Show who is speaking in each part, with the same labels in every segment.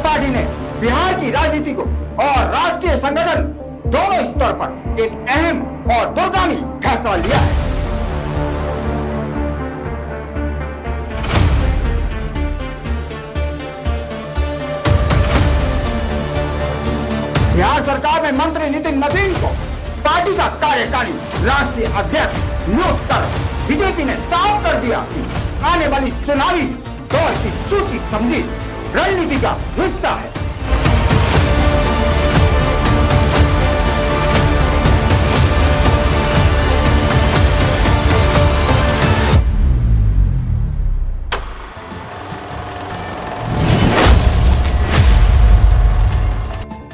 Speaker 1: Party ने बिहार की राजनीति को और राष्ट्रीय संगठन दोनों स्तर पर एक अहम और दूरगामी फैसला लिया है। बिहार सरकार ने मंत्री नितिन नवीन को पार्टी का कार्यकारी राष्ट्रीय अध्यक्ष नियुक्त कर बीजेपी ने साफ कर दिया कि आने वाली चुनावी दौर की सूची समझी रणनीति का हिस्सा है।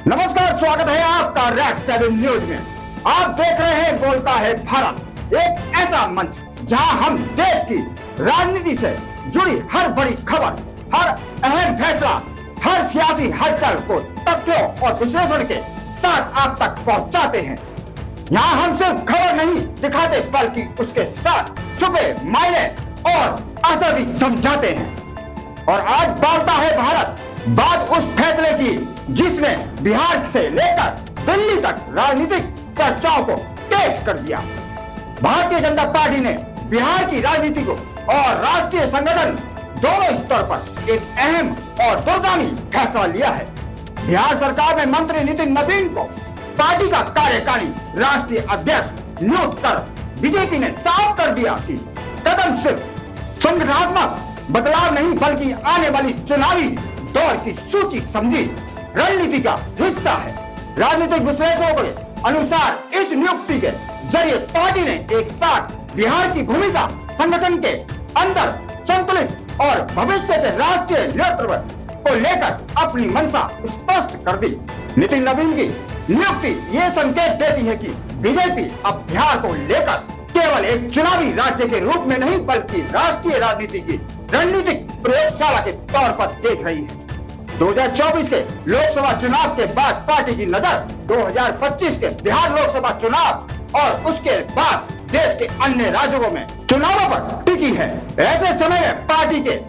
Speaker 1: नमस्कार, स्वागत है आपका रेड 7 न्यूज में। आप देख रहे हैं बोलता है भारत, एक ऐसा मंच जहां हम देश की राजनीति से जुड़ी हर बड़ी खबर, हर अहम फैसला, हर सियासी हलचल को तथ्यों और विश्लेषण के साथ आप तक पहुंचाते हैं। यहाँ हम सिर्फ खबर नहीं दिखाते बल्कि उसके साथ छुपे मायने और असर भी समझाते हैं। और आज बोलता है भारत बात उस फैसले की जिसने बिहार से लेकर दिल्ली तक राजनीतिक चर्चाओं को तेज कर दिया। भारतीय जनता पार्टी ने बिहार की राजनीति को और राष्ट्रीय संगठन दोनों स्तर पर एक अहम और दूरगामी फैसला लिया है। बिहार सरकार ने मंत्री नितिन नवीन को पार्टी का कार्यकारी राष्ट्रीय अध्यक्ष नियुक्त कर बीजेपी ने साफ कर दिया कि कदम सिर्फ संगठनात्मक बदलाव नहीं बल्कि आने वाली चुनावी दौर की सूची समझी रणनीति का हिस्सा है। राजनीतिक विश्लेषकों के अनुसार इस नियुक्ति के जरिए पार्टी ने एक साथ बिहार की भूमिका संगठन के अंदर संतुलित और भविष्य के राष्ट्रीय नेतृत्व को लेकर अपनी मंशा स्पष्ट कर दी। नितिन नवीन की नियुक्ति ये संकेत देती है कि बीजेपी अब बिहार को लेकर केवल एक चुनावी राज्य के रूप में नहीं बल्कि राष्ट्रीय राजनीति की रणनीतिक प्रयोगशाला के तौर पर देख रही है। 2024 के लोकसभा चुनाव के बाद पार्टी की नजर 2025 के बिहार लोकसभा चुनाव और उसके बाद देश के अन्य राज्यों में चुनावों पर टिकी है। ऐसे समय में पार्टी के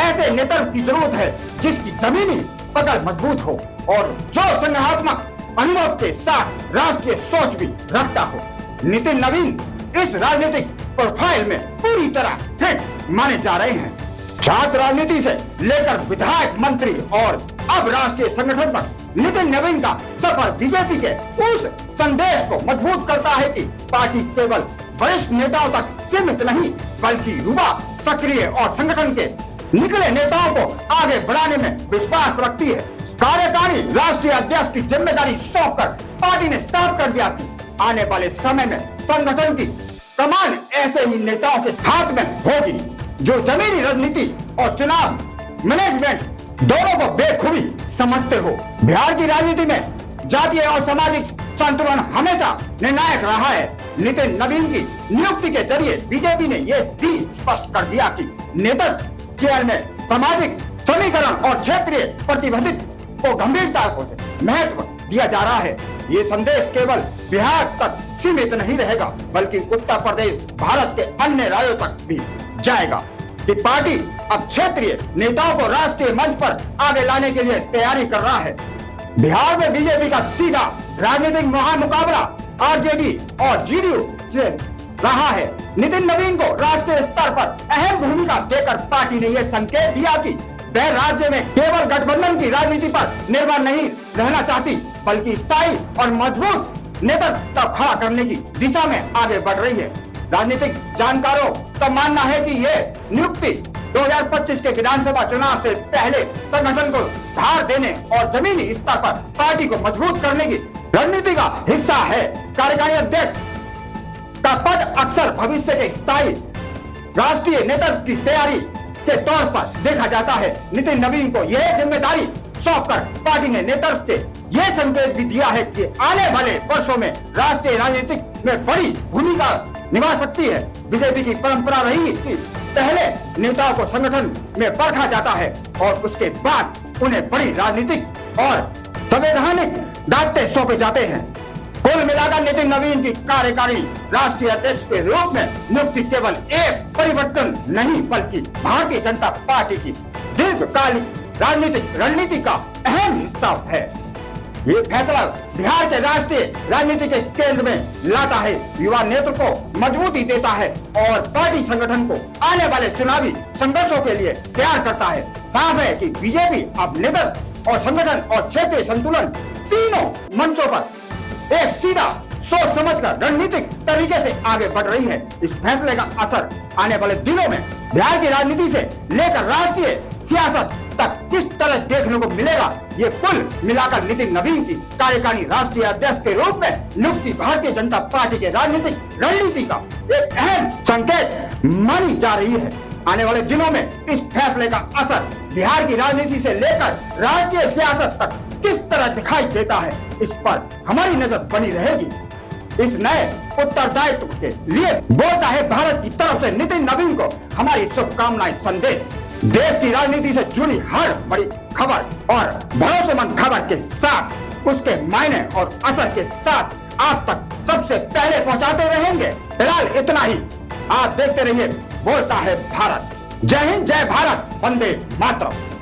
Speaker 1: ऐसे नेतृत्व की जरूरत है जिसकी जमीनी पकड़ मजबूत हो और जो संगठनात्मक अनुभव के साथ राष्ट्रीय सोच भी रखता हो। नितिन नवीन इस राजनीतिक प्रोफाइल में पूरी तरह फिट माने जा रहे हैं। छात्र राजनीति से लेकर विधायक, मंत्री और अब राष्ट्रीय संगठन पर नितिन नवीन का सफर बीजेपी के उस संदेश को मजबूत करता है कि पार्टी केवल वरिष्ठ नेताओं तक सीमित नहीं बल्कि युवा, सक्रिय और संगठन के निकले नेताओं को आगे बढ़ाने में विश्वास रखती है। कार्यकारी राष्ट्रीय अध्यक्ष की जिम्मेदारी सौंपकर पार्टी ने साफ कर दिया कि आने वाले समय में संगठन की कमान ऐसे ही नेताओं के हाथ में होगी जो जमीनी राजनीति और चुनाव मैनेजमेंट दोनों को बेखूबी समझते हो। बिहार की राजनीति में जातीय और सामाजिक संतुलन हमेशा निर्णायक रहा है। नितिन नवीन की नियुक्ति के जरिए बीजेपी ने यह भी स्पष्ट कर दिया कि नेतृत्व चेयर में सामाजिक समीकरण और क्षेत्रीय प्रतिबद्धता को गंभीरता से महत्व दिया जा रहा है। ये संदेश केवल बिहार तक सीमित नहीं रहेगा बल्कि उत्तर प्रदेश, भारत के अन्य राज्यों तक भी जाएगा कि पार्टी अब क्षेत्रीय नेताओं को राष्ट्रीय मंच पर आगे लाने के लिए तैयारी कर रहा है। बिहार में बीजेपी का सीधा राजनीतिक महामुकाबला आरजेडी और जेडीयू से रहा है। नितिन नवीन को राष्ट्रीय स्तर पर अहम भूमिका देकर पार्टी ने यह संकेत दिया कि वह राज्य में केवल गठबंधन की राजनीति पर निर्भर नहीं रहना चाहती बल्कि स्थायी और मजबूत नेतृत्व खड़ा करने की दिशा में आगे बढ़ रही है। राजनीतिक जानकारों का मानना है कि यह नियुक्ति 2025 के विधानसभा चुनाव से पहले संगठन को धार देने और जमीनी स्तर पर पार्टी को मजबूत करने की रणनीति का हिस्सा है। कार्यकारी अध्यक्ष का पद अक्सर भविष्य के स्थायी राष्ट्रीय नेतृत्व की तैयारी के तौर पर देखा जाता है। नितिन नवीन को यह जिम्मेदारी सौंपकर पार्टी ने नेतृत्व के यह संकेत भी दिया है कि आने वाले वर्षों में राष्ट्रीय राजनीति में बड़ी भूमिका निभा सकती है। बीजेपी की परंपरा रही कि पहले नेताओं को संगठन में परखा जाता है और उसके बाद उन्हें बड़ी राजनीतिक और संवैधानिक दायित्व सौंपे जाते हैं। कुल मिलाकर नितिन नवीन की कार्यकारी राष्ट्रीय अध्यक्ष के रूप में नियुक्ति केवल एक परिवर्तन नहीं बल्कि भारतीय जनता पार्टी की दीर्घकालिक राजनीतिक रणनीति का अहम हिस्सा है। ये फैसला बिहार के राष्ट्रीय राजनीति के केंद्र में लाता है, युवा नेतृत्व को मजबूती देता है और पार्टी संगठन को आने वाले चुनावी संघर्षों के लिए तैयार करता है। साफ है कि बीजेपी अब नेतृत्व और संगठन और क्षेत्रीय संतुलन तीनों मंचों पर एक सीधा सोच समझकर रणनीतिक तरीके से आगे बढ़ रही है। इस फैसले का असर आने वाले दिनों में बिहार की राजनीति से लेकर राष्ट्रीय सियासत तक किस तरह देखने को मिलेगा, ये कुल मिलाकर नितिन नवीन की कार्यकारिणी राष्ट्रीय अध्यक्ष के रूप में नियुक्ति भारतीय जनता पार्टी के राजनीतिक रणनीति का एक अहम संकेत मानी जा रही है। आने वाले दिनों में इस फैसले का असर बिहार की राजनीति से लेकर राष्ट्रीय सियासत तक किस तरह दिखाई देता है, इस पर हमारी नजर बनी रहेगी। इस नए उत्तरदायित्व के लिए बोलता है भारत की तरफ से नितिन नवीन को हमारी शुभकामनाएं। संदेश देश की राजनीति से जुड़ी हर बड़ी खबर और भरोसेमंद खबर के साथ उसके मायने और असर के साथ आप तक सबसे पहले पहुंचाते रहेंगे। फिलहाल इतना ही, आप देखते रहिए बोलता है भारत। जय हिंद, जय भारत, वंदे मातरम।